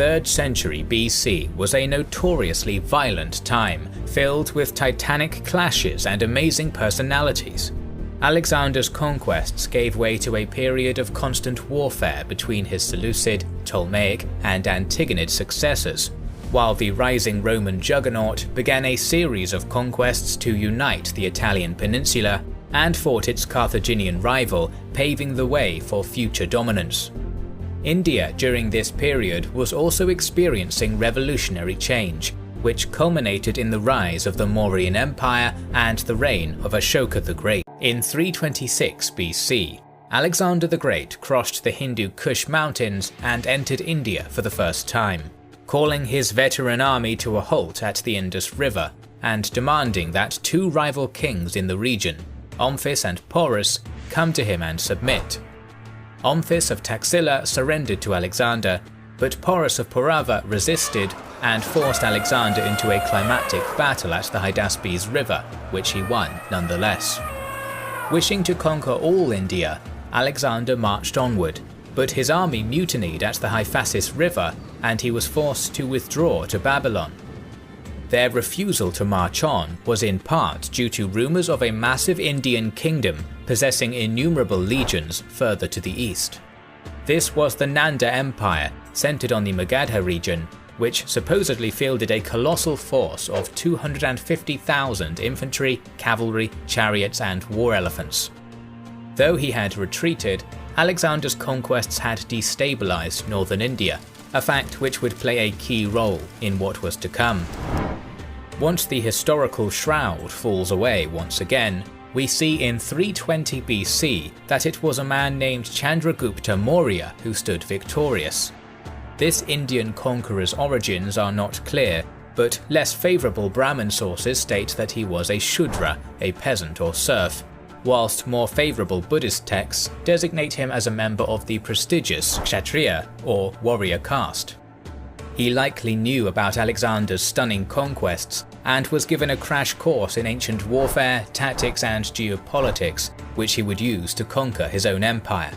3rd century BC was a notoriously violent time, filled with titanic clashes and amazing personalities. Alexander's conquests gave way to a period of constant warfare between his Seleucid, Ptolemaic and Antigonid successors, while the rising Roman juggernaut began a series of conquests to unite the Italian Peninsula and fought its Carthaginian rival, paving the way for future dominance. India during this period was also experiencing revolutionary change, which culminated in the rise of the Mauryan Empire and the reign of Ashoka the Great. In 326 BC, Alexander the Great crossed the Hindu Kush mountains and entered India for the first time, calling his veteran army to a halt at the Indus River and demanding that 2 rival kings in the region, Omphis and Porus, come to him and submit. Omphis of Taxila surrendered to Alexander, but Porus of Purava resisted and forced Alexander into a climactic battle at the Hydaspes River, which he won nonetheless. Wishing to conquer all India, Alexander marched onward, but his army mutinied at the Hyphasis River and he was forced to withdraw to Babylon. Their refusal to march on was in part due to rumours of a massive Indian kingdom possessing innumerable legions further to the east. This was the Nanda Empire, centred on the Magadha region, which supposedly fielded a colossal force of 250,000 infantry, cavalry, chariots and war elephants. Though he had retreated, Alexander's conquests had destabilised northern India, a fact which would play a key role in what was to come. Once the historical shroud falls away once again, we see in 320 BC that it was a man named Chandragupta Maurya who stood victorious. This Indian conqueror's origins are not clear, but less favourable Brahmin sources state that he was a Shudra, a peasant or serf, whilst more favourable Buddhist texts designate him as a member of the prestigious Kshatriya or warrior caste. He likely knew about Alexander's stunning conquests and was given a crash course in ancient warfare, tactics and geopolitics, which he would use to conquer his own empire.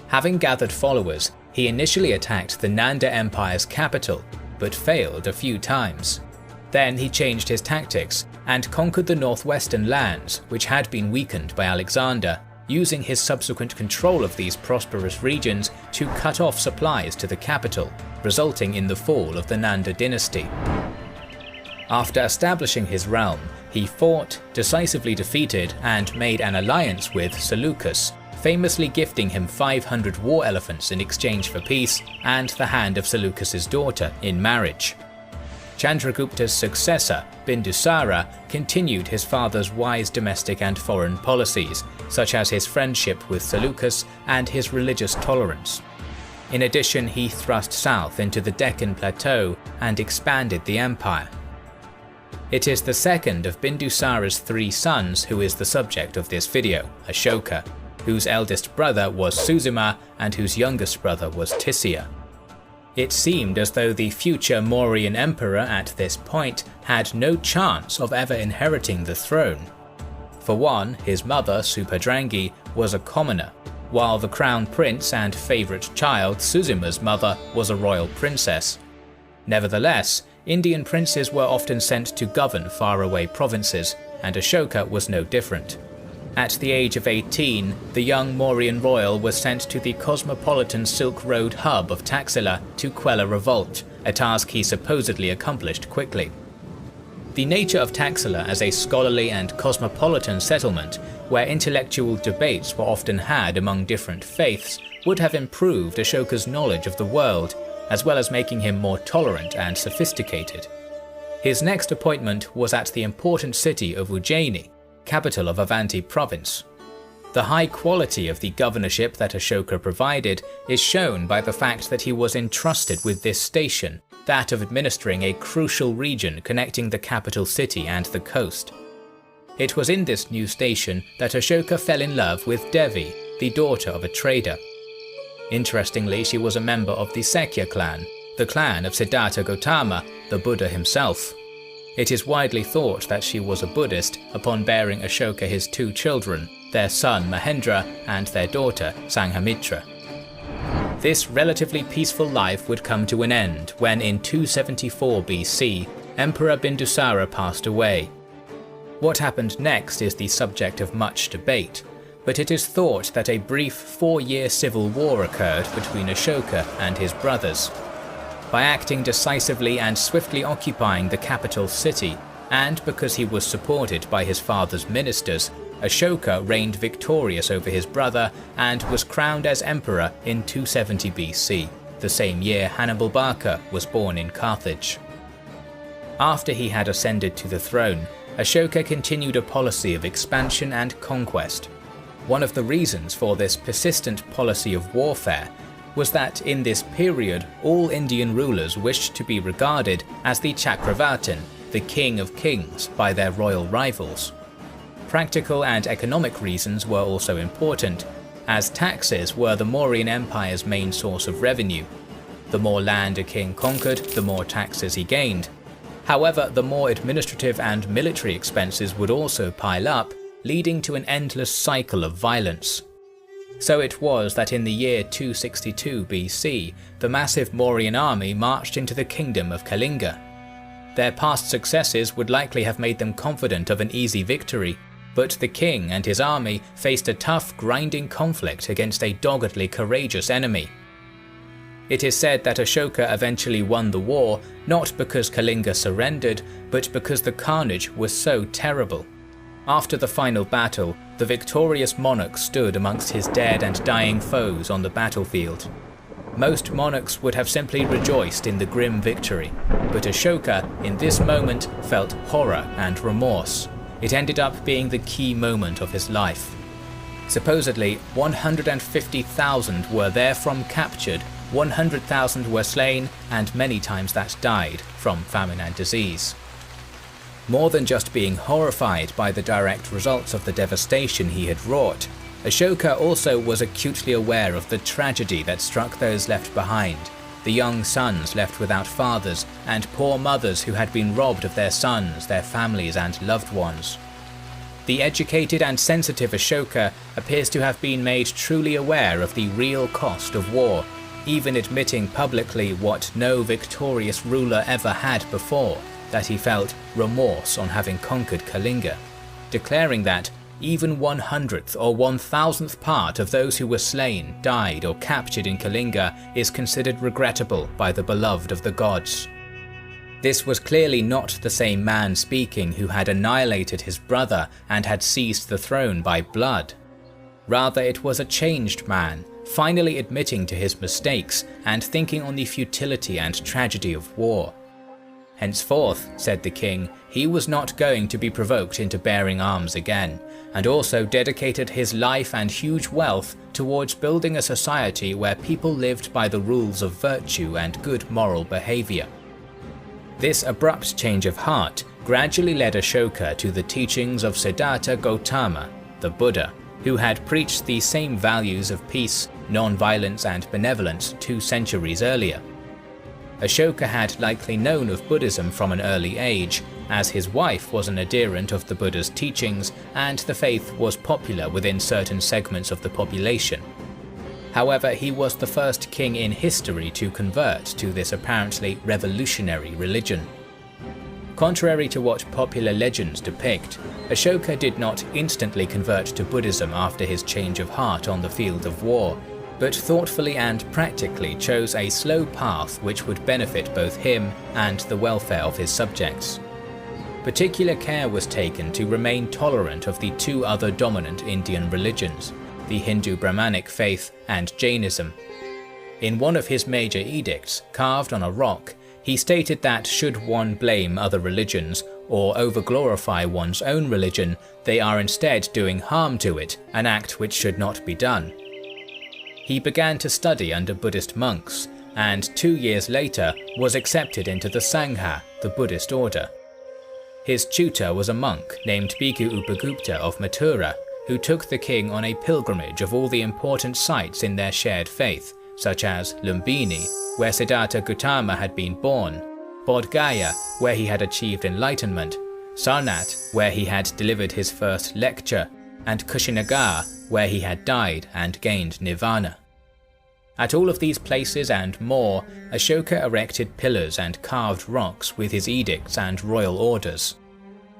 Having gathered followers, he initially attacked the Nanda Empire's capital, but failed a few times. Then he changed his tactics and conquered the northwestern lands, which had been weakened by Alexander, using his subsequent control of these prosperous regions to cut off supplies to the capital, resulting in the fall of the Nanda dynasty. After establishing his realm, he fought, decisively defeated, and made an alliance with Seleucus, famously gifting him 500 war elephants in exchange for peace and the hand of Seleucus's daughter in marriage. Chandragupta's successor, Bindusara, continued his father's wise domestic and foreign policies, such as his friendship with Seleucus and his religious tolerance. In addition, he thrust south into the Deccan Plateau and expanded the empire. It is the second of Bindusara's 3 sons who is the subject of this video, Ashoka, whose eldest brother was Suzima and whose youngest brother was Tissia. It seemed as though the future Mauryan emperor at this point had no chance of ever inheriting the throne. For one, his mother, Superdrangi, was a commoner, while the crown prince and favourite child, Suzima's mother, was a royal princess. Nevertheless, Indian princes were often sent to govern faraway provinces, and Ashoka was no different. At the age of 18, the young Mauryan royal was sent to the cosmopolitan Silk Road hub of Taxila to quell a revolt, a task he supposedly accomplished quickly. The nature of Taxila as a scholarly and cosmopolitan settlement, where intellectual debates were often had among different faiths, would have improved Ashoka's knowledge of the world, as well as making him more tolerant and sophisticated. His next appointment was at the important city of Ujjaini, capital of Avanti province. The high quality of the governorship that Ashoka provided is shown by the fact that he was entrusted with this station, that of administering a crucial region connecting the capital city and the coast. It was in this new station that Ashoka fell in love with Devi, the daughter of a trader. Interestingly, she was a member of the Sakya clan, the clan of Siddhartha Gautama, the Buddha himself. It is widely thought that she was a Buddhist upon bearing Ashoka his 2 children, their son Mahendra and their daughter Sanghamitra. This relatively peaceful life would come to an end when in 274 BC, Emperor Bindusara passed away. What happened next is the subject of much debate, but it is thought that a brief 4-year civil war occurred between Ashoka and his brothers. By acting decisively and swiftly occupying the capital city, and because he was supported by his father's ministers, Ashoka reigned victorious over his brother and was crowned as emperor in 270 BC, the same year Hannibal Barca was born in Carthage. After he had ascended to the throne, Ashoka continued a policy of expansion and conquest. One of the reasons for this persistent policy of warfare was that in this period all Indian rulers wished to be regarded as the Chakravartin, the king of kings, by their royal rivals. Practical and economic reasons were also important, as taxes were the Mauryan Empire's main source of revenue. The more land a king conquered, the more taxes he gained. However, the more administrative and military expenses would also pile up, leading to an endless cycle of violence. So it was that in the year 262 BC, the massive Mauryan army marched into the kingdom of Kalinga. Their past successes would likely have made them confident of an easy victory, but the king and his army faced a tough, grinding conflict against a doggedly courageous enemy. It is said that Ashoka eventually won the war, not because Kalinga surrendered, but because the carnage was so terrible. After the final battle, the victorious monarch stood amongst his dead and dying foes on the battlefield. Most monarchs would have simply rejoiced in the grim victory, but Ashoka, in this moment, felt horror and remorse. It ended up being the key moment of his life. Supposedly, 150,000 were therefrom captured, 100,000 were slain, and many times that died from famine and disease. More than just being horrified by the direct results of the devastation he had wrought, Ashoka also was acutely aware of the tragedy that struck those left behind, the young sons left without fathers, and poor mothers who had been robbed of their sons, their families, and loved ones. The educated and sensitive Ashoka appears to have been made truly aware of the real cost of war, even admitting publicly what no victorious ruler ever had before, that he felt remorse on having conquered Kalinga, declaring that even 100th or 1000th part of those who were slain, died, or captured in Kalinga is considered regrettable by the beloved of the gods. This was clearly not the same man speaking who had annihilated his brother and had seized the throne by blood. Rather, it was a changed man, finally admitting to his mistakes and thinking on the futility and tragedy of war. Henceforth, said the king, he was not going to be provoked into bearing arms again, and also dedicated his life and huge wealth towards building a society where people lived by the rules of virtue and good moral behavior. This abrupt change of heart gradually led Ashoka to the teachings of Siddhartha Gautama, the Buddha, who had preached the same values of peace, non-violence, and benevolence 2 centuries earlier. Ashoka had likely known of Buddhism from an early age, as his wife was an adherent of the Buddha's teachings and the faith was popular within certain segments of the population. However, he was the first king in history to convert to this apparently revolutionary religion. Contrary to what popular legends depict, Ashoka did not instantly convert to Buddhism after his change of heart on the field of war, but thoughtfully and practically chose a slow path which would benefit both him and the welfare of his subjects. Particular care was taken to remain tolerant of the 2 other dominant Indian religions, the Hindu Brahmanic faith and Jainism. In one of his major edicts, carved on a rock, he stated that should one blame other religions or overglorify one's own religion, they are instead doing harm to it, an act which should not be done. He began to study under Buddhist monks, and 2 years later was accepted into the Sangha, the Buddhist order. His tutor was a monk named Bhikkhu Upagupta of Mathura, who took the king on a pilgrimage of all the important sites in their shared faith, such as Lumbini, where Siddhartha Gautama had been born, Bodh Gaya, where he had achieved enlightenment, Sarnath, where he had delivered his first lecture, and Kushinagar, where he had died and gained nirvana. At all of these places and more, Ashoka erected pillars and carved rocks with his edicts and royal orders.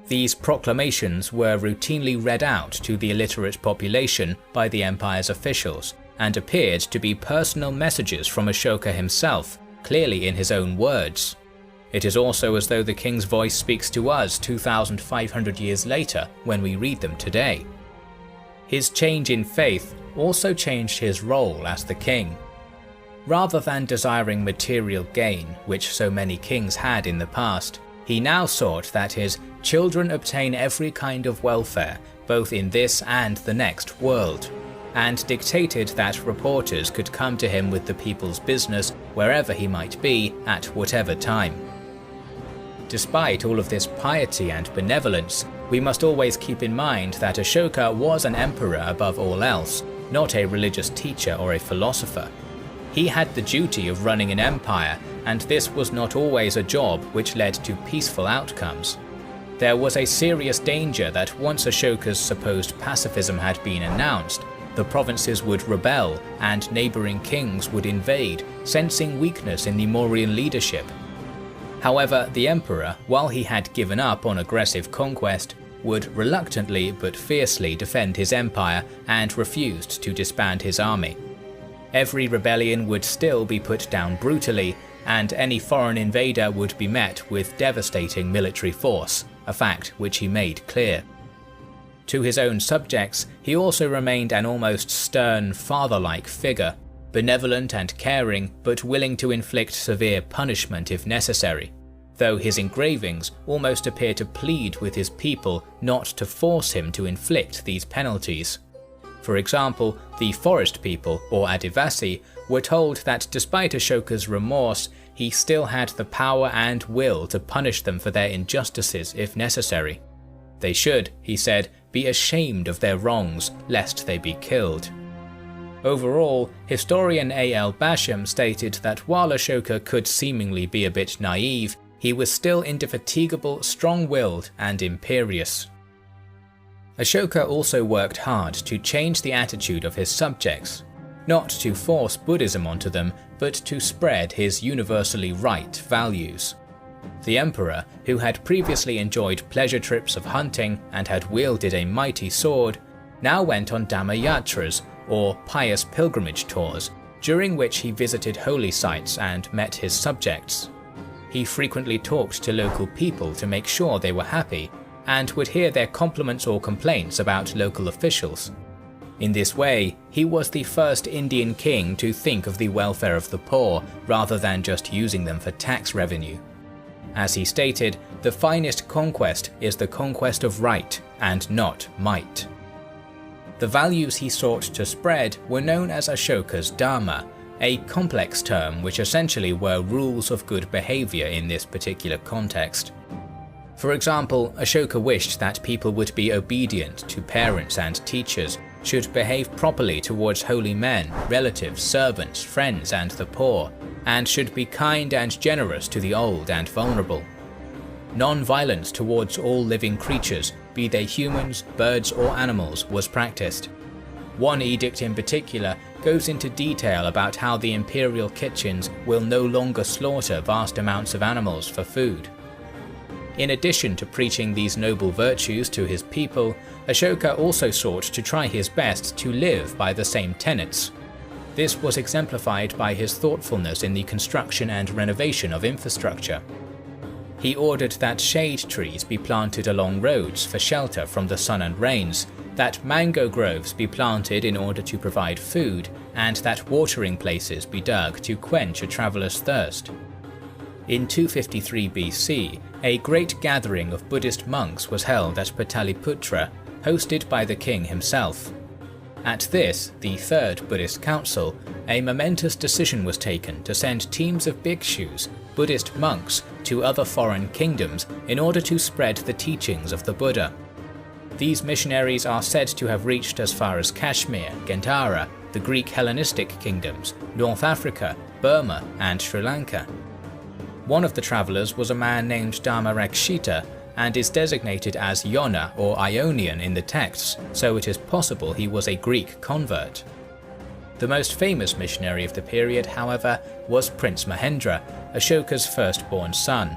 These proclamations were routinely read out to the illiterate population by the empire's officials, and appeared to be personal messages from Ashoka himself, clearly in his own words. It is also as though the king's voice speaks to us 2,500 years later when we read them today. His change in faith also changed his role as the king. Rather than desiring material gain, which so many kings had in the past, he now sought that his children obtain every kind of welfare, both in this and the next world, and dictated that reporters could come to him with the people's business wherever he might be at whatever time. Despite all of this piety and benevolence, we must always keep in mind that Ashoka was an emperor above all else, not a religious teacher or a philosopher. He had the duty of running an empire, and this was not always a job which led to peaceful outcomes. There was a serious danger that once Ashoka's supposed pacifism had been announced, the provinces would rebel and neighbouring kings would invade, sensing weakness in the Mauryan leadership. However, the emperor, while he had given up on aggressive conquest, would reluctantly but fiercely defend his empire and refused to disband his army. Every rebellion would still be put down brutally, and any foreign invader would be met with devastating military force, a fact which he made clear. To his own subjects, he also remained an almost stern, father-like figure, benevolent and caring, but willing to inflict severe punishment if necessary, though his engravings almost appear to plead with his people not to force him to inflict these penalties. For example, the forest people, or Adivasi, were told that despite Ashoka's remorse, he still had the power and will to punish them for their injustices if necessary. They should, he said, be ashamed of their wrongs, lest they be killed. Overall, historian A.L. Basham stated that while Ashoka could seemingly be a bit naive, he was still indefatigable, strong-willed, and imperious. Ashoka also worked hard to change the attitude of his subjects, not to force Buddhism onto them, but to spread his universally right values. The emperor, who had previously enjoyed pleasure trips of hunting and had wielded a mighty sword, now went on Dhammayatras, or pious pilgrimage tours, during which he visited holy sites and met his subjects. He frequently talked to local people to make sure they were happy, and would hear their compliments or complaints about local officials. In this way, he was the first Indian king to think of the welfare of the poor rather than just using them for tax revenue. As he stated, the finest conquest is the conquest of right and not might. The values he sought to spread were known as Ashoka's Dharma, a complex term which essentially were rules of good behaviour in this particular context. For example, Ashoka wished that people would be obedient to parents and teachers, should behave properly towards holy men, relatives, servants, friends, and the poor, and should be kind and generous to the old and vulnerable. Non-violence towards all living creatures, be they humans, birds, or animals, was practiced. One edict in particular goes into detail about how the imperial kitchens will no longer slaughter vast amounts of animals for food. In addition to preaching these noble virtues to his people, Ashoka also sought to try his best to live by the same tenets. This was exemplified by his thoughtfulness in the construction and renovation of infrastructure. He ordered that shade trees be planted along roads for shelter from the sun and rains, that mango groves be planted in order to provide food, and that watering places be dug to quench a traveller's thirst. In 253 BC, a great gathering of Buddhist monks was held at Pataliputra, hosted by the king himself. At this, the Third Buddhist Council, a momentous decision was taken to send teams of bhikshus, Buddhist monks, to other foreign kingdoms in order to spread the teachings of the Buddha. These missionaries are said to have reached as far as Kashmir, Gandhara, the Greek Hellenistic kingdoms, North Africa, Burma, and Sri Lanka. One of the travellers was a man named Dharmarakshita, and is designated as Iona or Ionian in the texts, so it is possible he was a Greek convert. The most famous missionary of the period, however, was Prince Mahendra, Ashoka's firstborn son.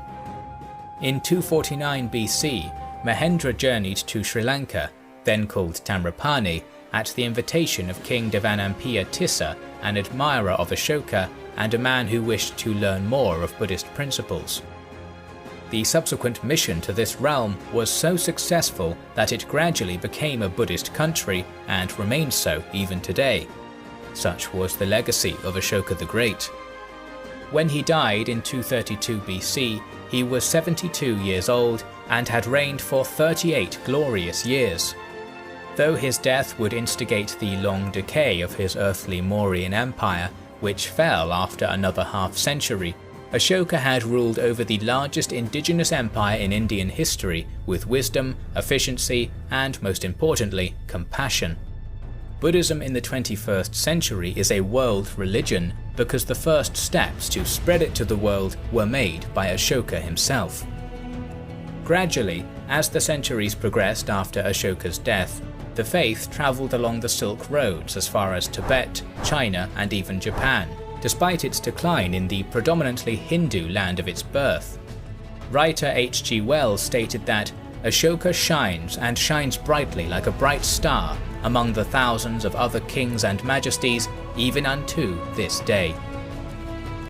In 249 BC, Mahendra journeyed to Sri Lanka, then called Tamrapani, at the invitation of King Devanampiya Tissa, an admirer of Ashoka and a man who wished to learn more of Buddhist principles. The subsequent mission to this realm was so successful that it gradually became a Buddhist country and remains so even today. Such was the legacy of Ashoka the Great. When he died in 232 BC, he was 72 years old and had reigned for 38 glorious years. Though his death would instigate the long decay of his earthly Mauryan Empire, which fell after another half-century, Ashoka had ruled over the largest indigenous empire in Indian history with wisdom, efficiency, and most importantly, compassion. Buddhism in the 21st century is a world religion because the first steps to spread it to the world were made by Ashoka himself. Gradually, as the centuries progressed after Ashoka's death, the faith travelled along the Silk Roads as far as Tibet, China, and even Japan, despite its decline in the predominantly Hindu land of its birth. Writer H.G. Wells stated that Ashoka shines and shines brightly like a bright star among the thousands of other kings and majesties even unto this day.